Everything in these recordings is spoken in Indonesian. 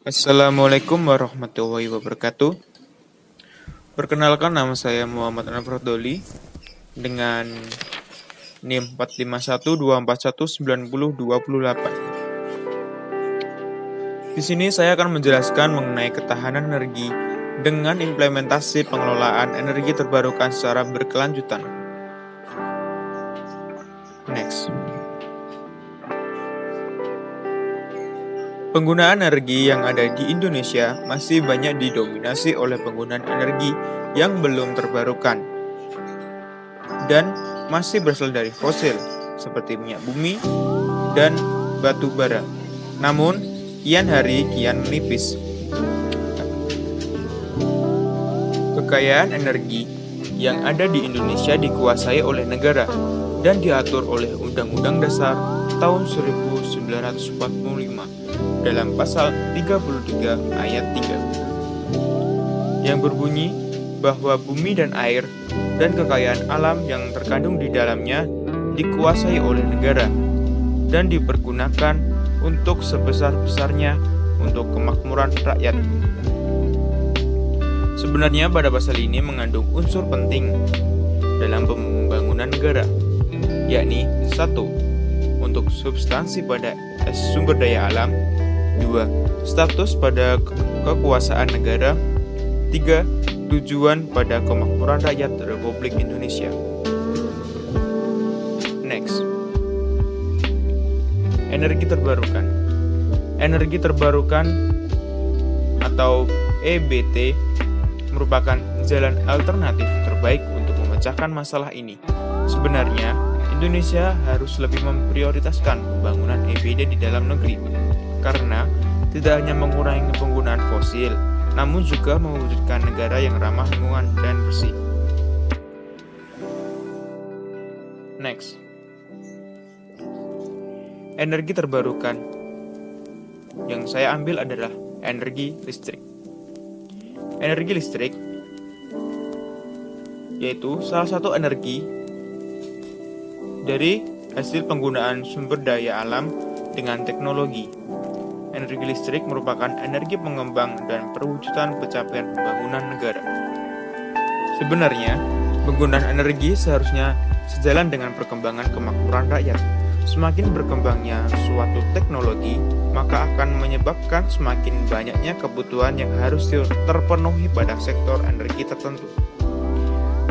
Assalamualaikum warahmatullahi wabarakatuh. Perkenalkan, nama saya Muhammad Anwar Doli dengan NIM 45124190028. Di sini saya akan menjelaskan mengenai ketahanan energi dengan implementasi pengelolaan energi terbarukan secara berkelanjutan. Next. Penggunaan energi yang ada di Indonesia masih banyak didominasi oleh penggunaan energi yang belum terbarukan dan masih berasal dari fosil seperti minyak bumi dan batu bara. Namun, kian hari kian menipis. Kekayaan energi yang ada di Indonesia dikuasai oleh negara dan diatur oleh Undang-Undang Dasar tahun 1945 dalam pasal 33 ayat 3 yang berbunyi bahwa bumi dan air dan kekayaan alam yang terkandung di dalamnya dikuasai oleh negara dan dipergunakan untuk sebesar-besarnya untuk kemakmuran rakyat. Sebenarnya pada pasal ini mengandung unsur penting dalam pembangunan negara, yakni 1. Untuk substansi pada sumber daya alam, 2. Status pada kekuasaan negara, 3. Tujuan pada kemakmuran rakyat Republik Indonesia. Next. Energi terbarukan. Energi terbarukan atau EBT merupakan jalan alternatif terbaik untuk memecahkan masalah ini. Sebenarnya, Indonesia harus lebih memprioritaskan pembangunan EBT di dalam negeri, karena tidak hanya mengurangi penggunaan fosil, namun juga mewujudkan negara yang ramah lingkungan dan bersih. Next. Energi terbarukan yang saya ambil adalah energi listrik. Energi listrik yaitu salah satu energi dari hasil penggunaan sumber daya alam dengan teknologi. Energi listrik merupakan energi pengembang dan perwujudan pencapaian pembangunan negara. Sebenarnya, penggunaan energi seharusnya sejalan dengan perkembangan kemakmuran rakyat. Semakin berkembangnya suatu teknologi, maka akan menyebabkan semakin banyaknya kebutuhan yang harus terpenuhi pada sektor energi tertentu.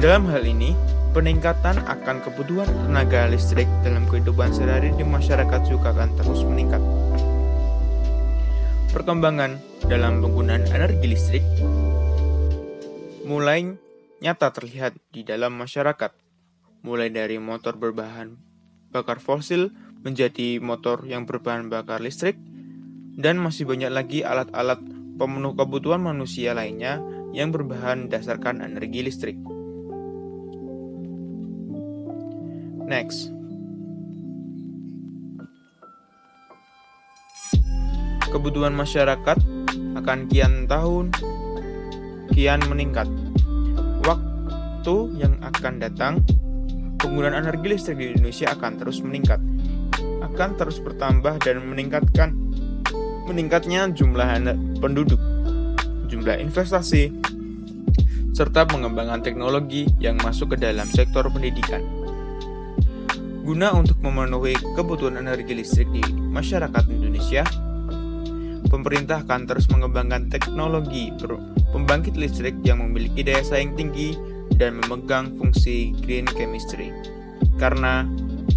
Dalam hal ini, peningkatan akan kebutuhan tenaga listrik dalam kehidupan sehari-hari di masyarakat juga akan terus meningkat. Perkembangan dalam penggunaan energi listrik mulai nyata terlihat di dalam masyarakat, mulai dari motor berbahan bakar fosil menjadi motor yang berbahan bakar listrik, dan masih banyak lagi alat-alat pemenuh kebutuhan manusia lainnya yang berbahan dasarkan energi listrik. Next. Kebutuhan masyarakat akan kian meningkat. Waktu yang akan datang, penggunaan energi listrik di Indonesia akan terus meningkat, akan terus bertambah dan meningkatnya jumlah penduduk, jumlah investasi, serta pengembangan teknologi yang masuk ke dalam sektor pendidikan. Guna untuk memenuhi kebutuhan energi listrik di masyarakat Indonesia, pemerintah akan terus mengembangkan teknologi pembangkit listrik yang memiliki daya saing tinggi dan memegang fungsi green chemistry. Karena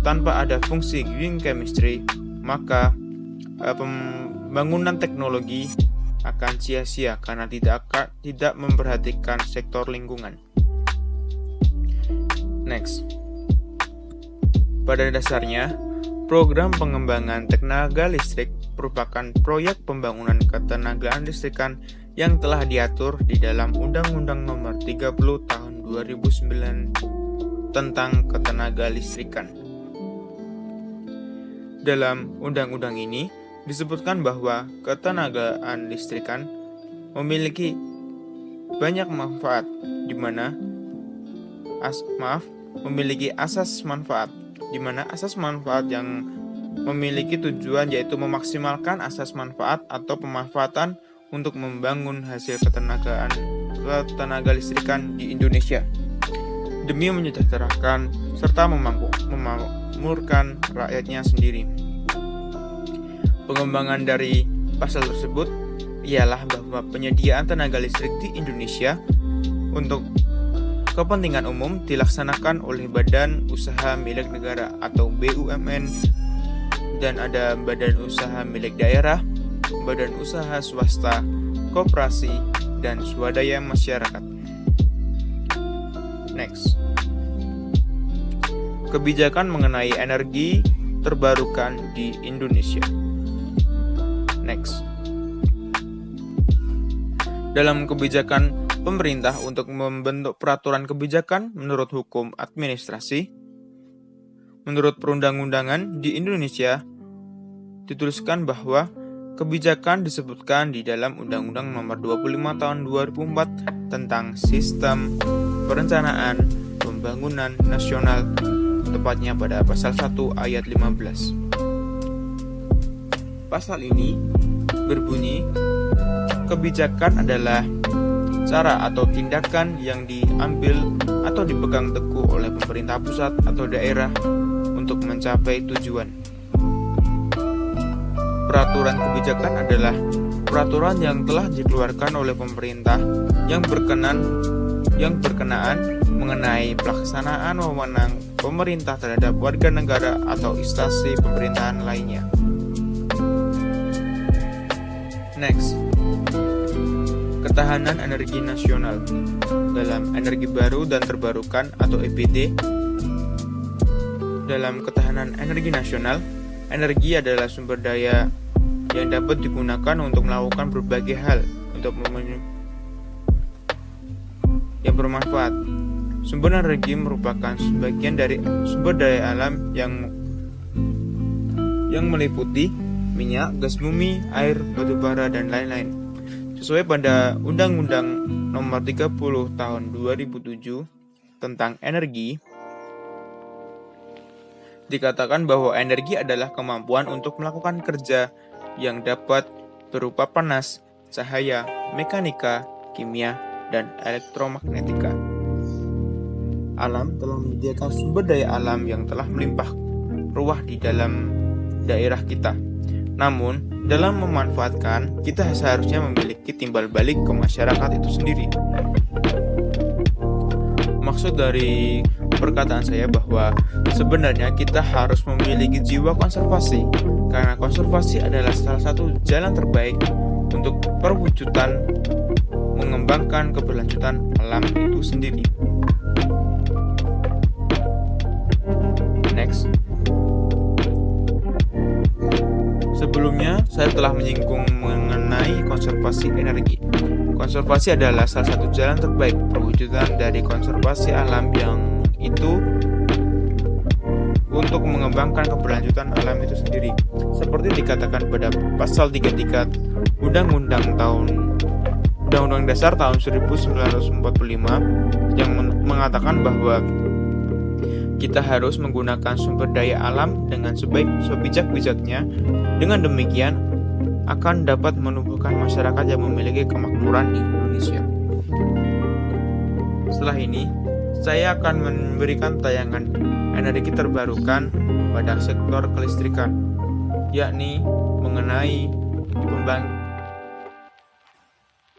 tanpa ada fungsi green chemistry, maka pembangunan teknologi akan sia-sia karena tidak memperhatikan sektor lingkungan. Next. Pada dasarnya, program pengembangan tenaga listrik merupakan proyek pembangunan ketenagaan listrikan yang telah diatur di dalam Undang-Undang Nomor 30 Tahun 2009 tentang ketenaga listrikan. Dalam undang-undang ini disebutkan bahwa ketenagaan listrikan memiliki banyak manfaat, di mana memiliki asas manfaat, di mana asas manfaat yang memiliki tujuan yaitu memaksimalkan asas manfaat atau pemanfaatan untuk membangun hasil ketenaga listrikan di Indonesia demi menyejahterakan serta memakmurkan rakyatnya sendiri. Pengembangan dari pasal tersebut ialah bahwa penyediaan tenaga listrik di Indonesia untuk kepentingan umum dilaksanakan oleh badan usaha milik negara atau BUMN, dan ada badan usaha milik daerah, badan usaha swasta, koperasi, dan swadaya masyarakat. Next. Kebijakan mengenai energi terbarukan di Indonesia. Next. Dalam kebijakan pemerintah untuk membentuk peraturan kebijakan menurut hukum administrasi, menurut perundang-undangan di Indonesia, dituliskan bahwa kebijakan disebutkan di dalam Undang-Undang Nomor 25 Tahun 2004 tentang Sistem Perencanaan Pembangunan Nasional, tepatnya pada pasal 1 ayat 15. Pasal ini berbunyi, kebijakan adalah cara atau tindakan yang diambil atau dipegang teguh oleh pemerintah pusat atau daerah untuk mencapai tujuan. Peraturan kebijakan adalah peraturan yang telah dikeluarkan oleh pemerintah yang berkenaan mengenai pelaksanaan wewenang pemerintah terhadap warga negara atau instansi pemerintahan lainnya. Next. Ketahanan energi nasional. Dalam energi baru dan terbarukan atau EBT, dalam ketahanan energi nasional, energi adalah sumber daya yang dapat digunakan untuk melakukan berbagai hal untuk yang bermanfaat. Sumber energi merupakan sebagian dari sumber daya alam yang meliputi minyak, gas bumi, air, batu bara, dan lain-lain. Sesuai pada Undang-Undang Nomor 30 Tahun 2007 tentang energi, dikatakan bahwa energi adalah kemampuan untuk melakukan kerja yang dapat berupa panas, cahaya, mekanika, kimia, dan elektromagnetika. Alam telah menyediakan sumber daya alam yang telah melimpah ruah di dalam daerah kita. Namun, dalam memanfaatkan, kita seharusnya memiliki timbal balik ke masyarakat itu sendiri. Maksud dari perkataan saya bahwa sebenarnya kita harus memiliki jiwa konservasi, karena konservasi adalah salah satu jalan terbaik untuk perwujudan mengembangkan keberlanjutan alam itu sendiri. Next. Sebelumnya, saya telah menyinggung mengenai konservasi energi. Konservasi adalah salah satu jalan terbaik perwujudan dari konservasi alam, yang itu untuk mengembangkan keberlanjutan alam itu sendiri. Seperti dikatakan pada pasal 33 Undang-Undang Dasar tahun 1945 yang mengatakan bahwa kita harus menggunakan sumber daya alam dengan sebijak-bijaknya. Dengan demikian, akan dapat menumbuhkan masyarakat yang memiliki kemakmuran di Indonesia. Setelah ini, saya akan memberikan tayangan energi terbarukan pada sektor kelistrikan, yakni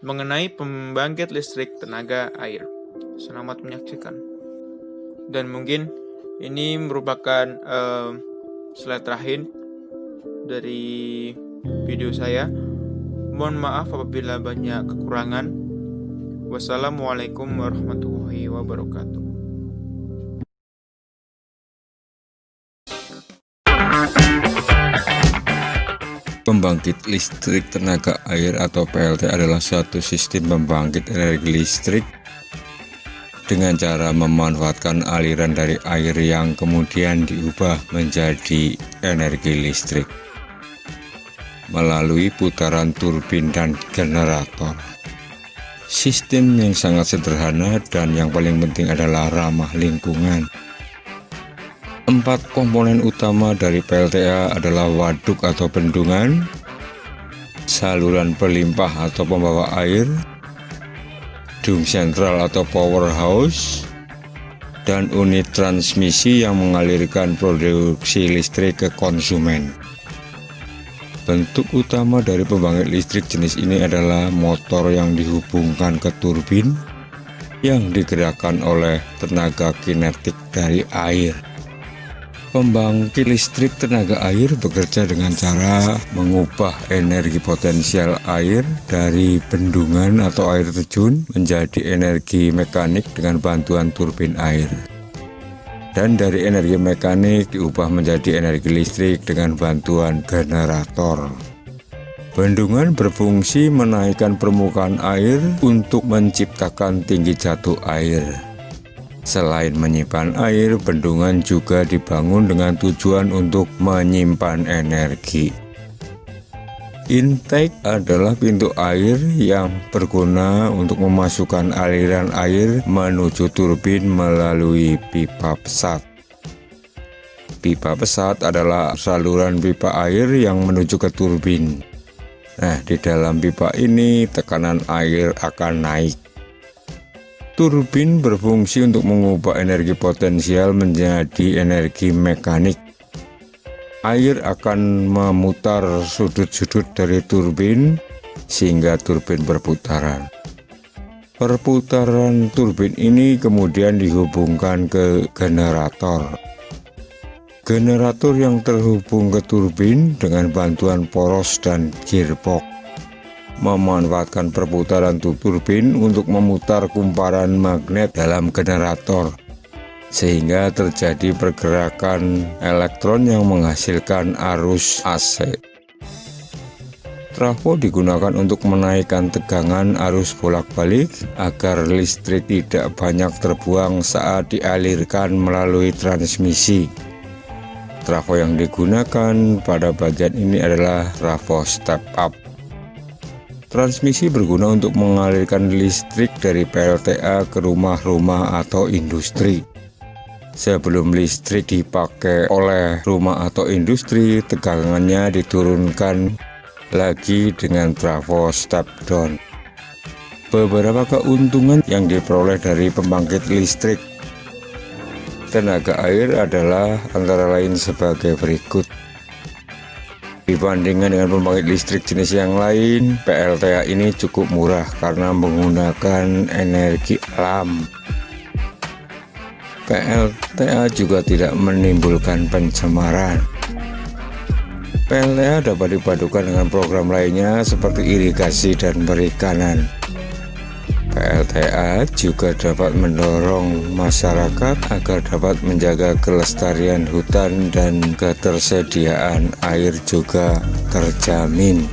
mengenai pembangkit listrik tenaga air. Selamat menyaksikan. Dan mungkin ini merupakan slide terakhir dari video saya. Mohon maaf apabila banyak kekurangan. Wassalamualaikum warahmatullahi wabarakatuh. Pembangkit listrik tenaga air atau PLT adalah suatu sistem pembangkit energi listrik dengan cara memanfaatkan aliran dari air yang kemudian diubah menjadi energi listrik melalui putaran turbin dan generator. Sistem yang sangat sederhana dan yang paling penting adalah ramah lingkungan. 4 komponen utama dari PLTA adalah waduk atau bendungan, saluran pelimpah atau pembawa air, dung sentral atau powerhouse, dan unit transmisi yang mengalirkan produksi listrik ke konsumen. Bentuk utama dari pembangkit listrik jenis ini adalah motor yang dihubungkan ke turbin yang digerakkan oleh tenaga kinetik dari air. Pembangkit listrik tenaga air bekerja dengan cara mengubah energi potensial air dari bendungan atau air terjun menjadi energi mekanik dengan bantuan turbin air. Dan dari energi mekanik diubah menjadi energi listrik dengan bantuan generator. Bendungan berfungsi menaikkan permukaan air untuk menciptakan tinggi jatuh air. Selain menyimpan air, bendungan juga dibangun dengan tujuan untuk menyimpan energi. Intake adalah pintu air yang berguna untuk memasukkan aliran air menuju turbin melalui pipa pesat. Pipa pesat adalah saluran pipa air yang menuju ke turbin. Nah, di dalam pipa ini tekanan air akan naik. Turbin berfungsi untuk mengubah energi potensial menjadi energi mekanik. Air akan memutar sudut-sudut dari turbin sehingga turbin berputaran. Perputaran turbin ini kemudian dihubungkan ke generator. Generator yang terhubung ke turbin dengan bantuan poros dan gearbox memanfaatkan perputaran turbin untuk memutar kumparan magnet dalam generator, sehingga terjadi pergerakan elektron yang menghasilkan arus AC. Trafo digunakan untuk menaikkan tegangan arus bolak-balik agar listrik tidak banyak terbuang saat dialirkan melalui transmisi. Trafo yang digunakan pada bagian ini adalah trafo step up. Transmisi berguna untuk mengalirkan listrik dari PLTA ke rumah-rumah atau industri. Sebelum listrik dipakai oleh rumah atau industri, tegangannya diturunkan lagi dengan trafo step down. Beberapa keuntungan yang diperoleh dari pembangkit listrik tenaga air adalah antara lain sebagai berikut. Dibandingkan dengan pembangkit listrik jenis yang lain, PLTA ini cukup murah karena menggunakan energi alam. PLTA juga tidak menimbulkan pencemaran. PLTA dapat dipadukan dengan program lainnya seperti irigasi dan perikanan. PLTA juga dapat mendorong masyarakat agar dapat menjaga kelestarian hutan dan ketersediaan air juga terjamin.